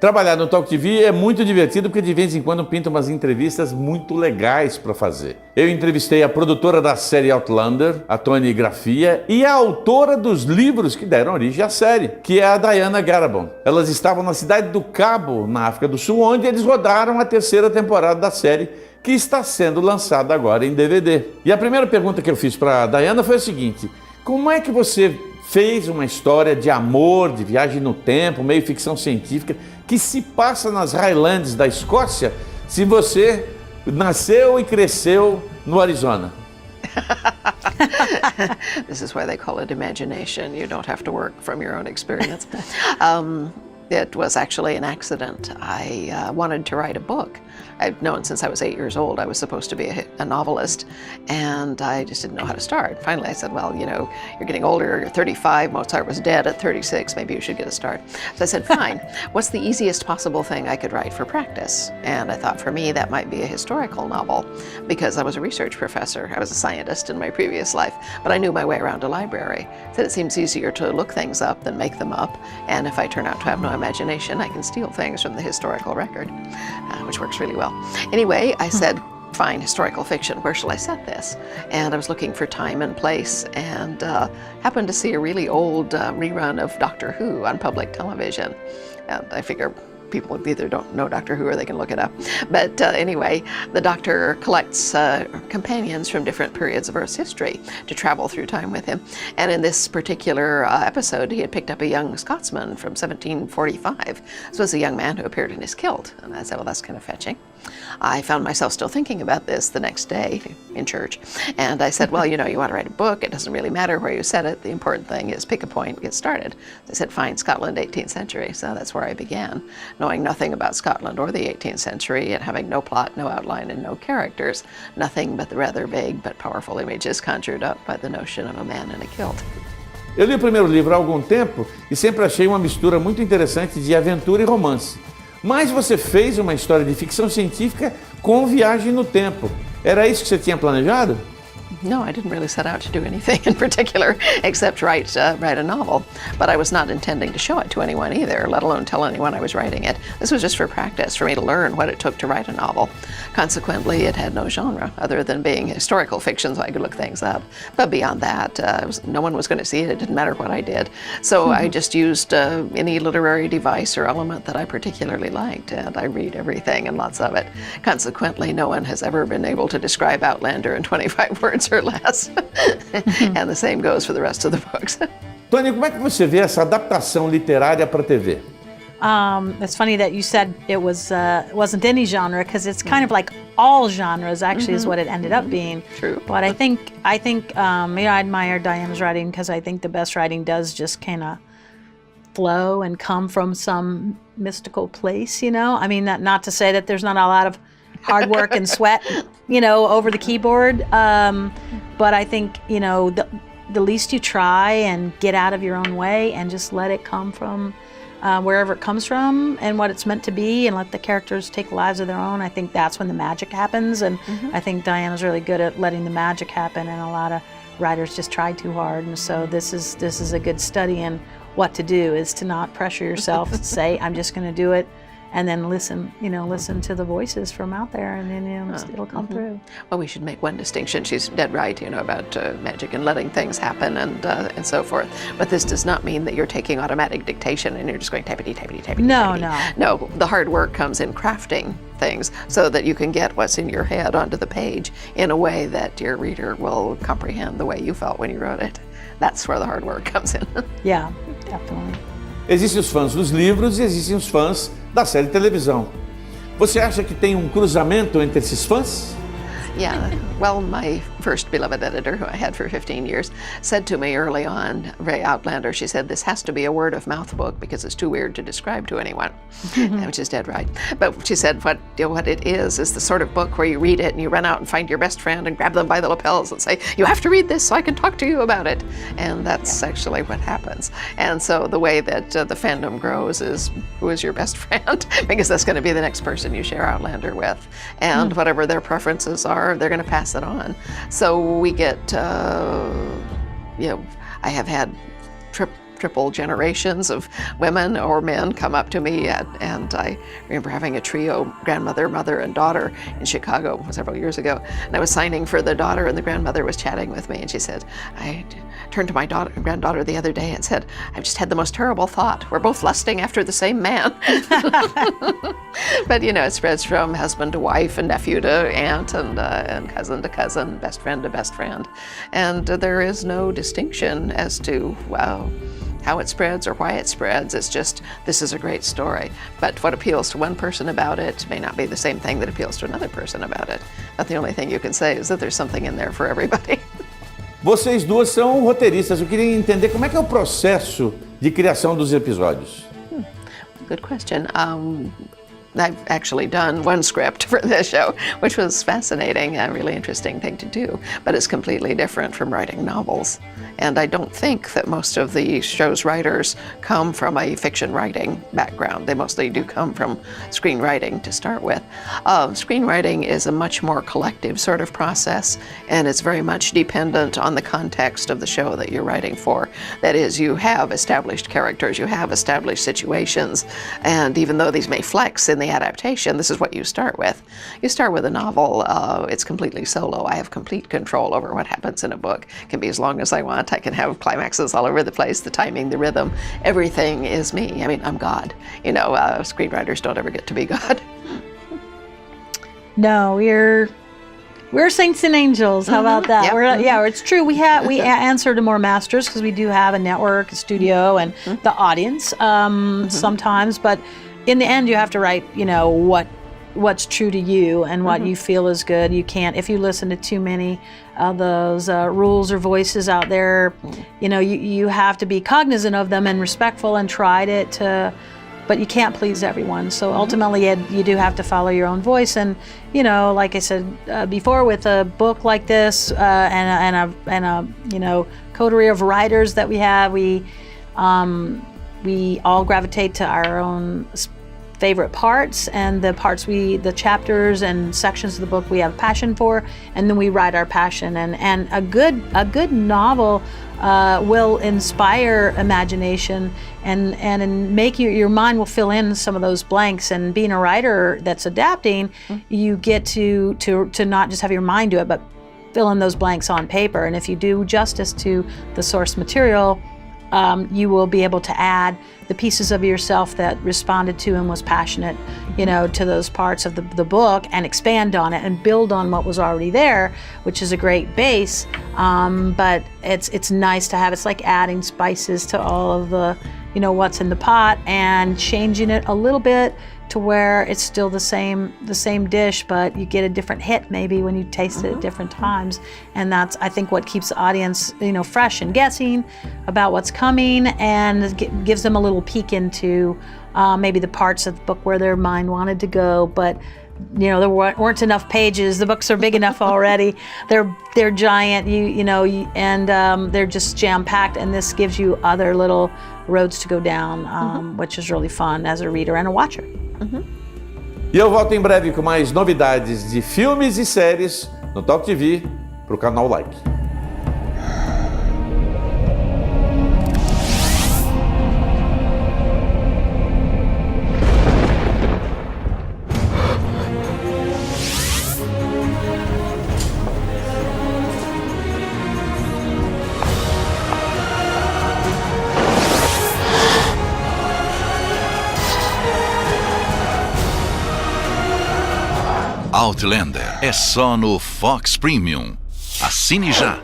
Trabalhar no Talk TV é muito divertido porque de vez em quando pintam umas entrevistas muito legais para fazer. Eu entrevistei a produtora da série Outlander, a Tony Grafia, e a autora dos livros que deram origem à série, que é a Diana Galbodon. Elas estavam na cidade do Cabo, na África do Sul, onde eles rodaram a terceira temporada da série, que está sendo lançada agora em DVD. E a primeira pergunta que eu fiz para a Diana foi a seguinte: como é que você fez uma história de amor, de viagem no tempo, meio ficção científica, que se passa nas Highlands da Escócia, se você nasceu e cresceu no Arizona? This is why they call it imagination. You don't have to work from your own experience. It was actually an accident. I wanted to write a book. I've known since I was 8 years old I was supposed to be a novelist, and I just didn't know how to start. Finally I said, well, you know, you're getting older, you're 35, Mozart was dead at 36, maybe you should get a start. So I said, fine, what's the easiest possible thing I could write for practice? And I thought for me that might be a historical novel, because I was a research professor. I was a scientist in my previous life, but I knew my way around a library. I said it seems easier to look things up than make them up, and if I turn out to have no imagination, I can steal things from the historical record, which works really well. Anyway, I said, fine, historical fiction, where shall I set this? And I was looking for time and place, and happened to see a really old rerun of Doctor Who on public television. And I figure people either don't know Doctor Who or they can look it up. But anyway, the Doctor collects companions from different periods of Earth's history to travel through time with him. And in this particular episode, he had picked up a young Scotsman from 1745. So it was a young man who appeared in his kilt. And I said, well, that's kind of fetching. I found myself still thinking about this the next day in church. And I said, well, you know, you want to write a book. It doesn't really matter where you set it. The important thing is pick a point, get started. I said, fine, Scotland, 18th century. So that's where I began, knowing nothing about Scotland or the 18th century and having no plot, no outline, and no characters. Nothing but the rather vague but powerful images conjured up by the notion of a man in a kilt. Eu li o primeiro livro há algum tempo e sempre achei uma mistura muito interessante de aventura e romance. Mas você fez uma história de ficção científica com viagem no tempo. Era isso que você tinha planejado? No, I didn't really set out to do anything in particular except write a novel. But I was not intending to show it to anyone either, let alone tell anyone I was writing it. This was just for practice, for me to learn what it took to write a novel. Consequently, it had no genre other than being historical fiction, so I could look things up. But beyond that, no one was going to see it. It didn't matter what I did. So I just used any literary device or element that I particularly liked, and I read everything and lots of it. Consequently, no one has ever been able to describe Outlander in 25 words or less. And the same goes for the rest of the books. Tony, como é que você vê essa adaptação literária para a TV? It's funny that you said it wasn't any genre, because it's kind of like all genres actually is what it ended up being. True. But I think I admire Diana's writing, because I think the best writing does just kind of flow and come from some mystical place, you know? I mean, not to say that there's not a lot of hard work and sweat, you know, over the keyboard. But I think, you know, the least you try and get out of your own way and just let it come from wherever it comes from and what it's meant to be, and let the characters take lives of their own, I think that's when the magic happens. And I think Diana's really good at letting the magic happen, and a lot of writers just try too hard. And so this is a good study in what to do, is to not pressure yourself to say, I'm just going to do it. And then listen to the voices from out there, and then it'll come through. Well, we should make one distinction. She's dead right, you know, about magic and letting things happen and so forth. But this does not mean that you're taking automatic dictation and you're just going tappity, tappity, tappity. No, tappity. No, the hard work comes in crafting things so that you can get what's in your head onto the page in a way that your reader will comprehend the way you felt when you wrote it. That's where the hard work comes in. Yeah, definitely. Existem os fãs dos livros e existem os fãs da série de televisão. Você acha que tem um cruzamento entre esses fãs? Yeah, well, my first beloved editor, who I had for 15 years, said to me early on, Outlander, she said, this has to be a word of mouth book because it's too weird to describe to anyone, which is dead right. But she said what it is the sort of book where you read it and you run out and find your best friend and grab them by the lapels and say, you have to read this so I can talk to you about it. And that's actually what happens. And so the way that the fandom grows is who is your best friend, because that's going to be the next person you share Outlander with. And whatever their preferences are, they're going to pass it on. So we get, I have had triple generations of women or men come up to me, and I remember having a trio, grandmother, mother, and daughter, in Chicago several years ago, and I was signing for the daughter, and the grandmother was chatting with me, and she said, I turned to my granddaughter the other day and said, I've just had the most terrible thought. We're both lusting after the same man. But it spreads from husband to wife and nephew to aunt and cousin to cousin, best friend to best friend. And there is no distinction as to, how it spreads or why it spreads. It's just, this is a great story. But what appeals to one person about it may not be the same thing that appeals to another person about it. But the only thing you can say is that there's something in there for everybody. Vocês duas são roteiristas. Eu queria entender como é que é o processo de criação dos episódios. Good question. I've actually done one script for this show, which was fascinating, a really interesting thing to do, but it's completely different from writing novels. And I don't think that most of the show's writers come from a fiction writing background. They mostly do come from screenwriting to start with. Screenwriting is a much more collective sort of process, and it's very much dependent on the context of the show that you're writing for. That is, you have established characters, you have established situations, and even though these may flex in the adaptation, this is what you start with. You start with a novel, it's completely solo. I have complete control over what happens in a book. It can be as long as I want. I can have climaxes all over the place, the timing, the rhythm. Everything is me. I mean, I'm God. Screenwriters don't ever get to be God. No, we're saints and angels. How about that? Yep. It's true. We answer to more masters because we do have a network, a studio, and the audience sometimes. But in the end, you have to write, what's true to you and what you feel is good. You can't, if you listen to too many of those rules or voices out there, you have to be cognizant of them and respectful and try but you can't please everyone. So ultimately, you do have to follow your own voice. And like I said before, with a book like this and a coterie of writers that we have, we all gravitate to our own favorite parts, and the chapters and sections of the book we have passion for, and then we write our passion. And a good novel will inspire imagination and make your mind will fill in some of those blanks. And being a writer that's adapting, you get to not just have your mind do it, but fill in those blanks on paper. And if you do justice to the source material, you will be able to add the pieces of yourself that responded to and was passionate, to those parts of the book, and expand on it and build on what was already there, which is a great base. But it's nice to have. It's like adding spices to all of the, what's in the pot, and changing it a little bit to where it's still the same dish, but you get a different hit maybe when you taste it at different times. And that's, I think, what keeps the audience, fresh and guessing about what's coming, and gives them a little peek into maybe the parts of the book where their mind wanted to go, but there weren't enough pages. The books are big enough already. They're giant, and they're just jam-packed, and this gives you other little roads to go down, which is really fun as a reader and a watcher. E eu volto em breve com mais novidades de filmes e séries no Talk TV para o canal Like. Outlander é só no Fox Premium. Assine já!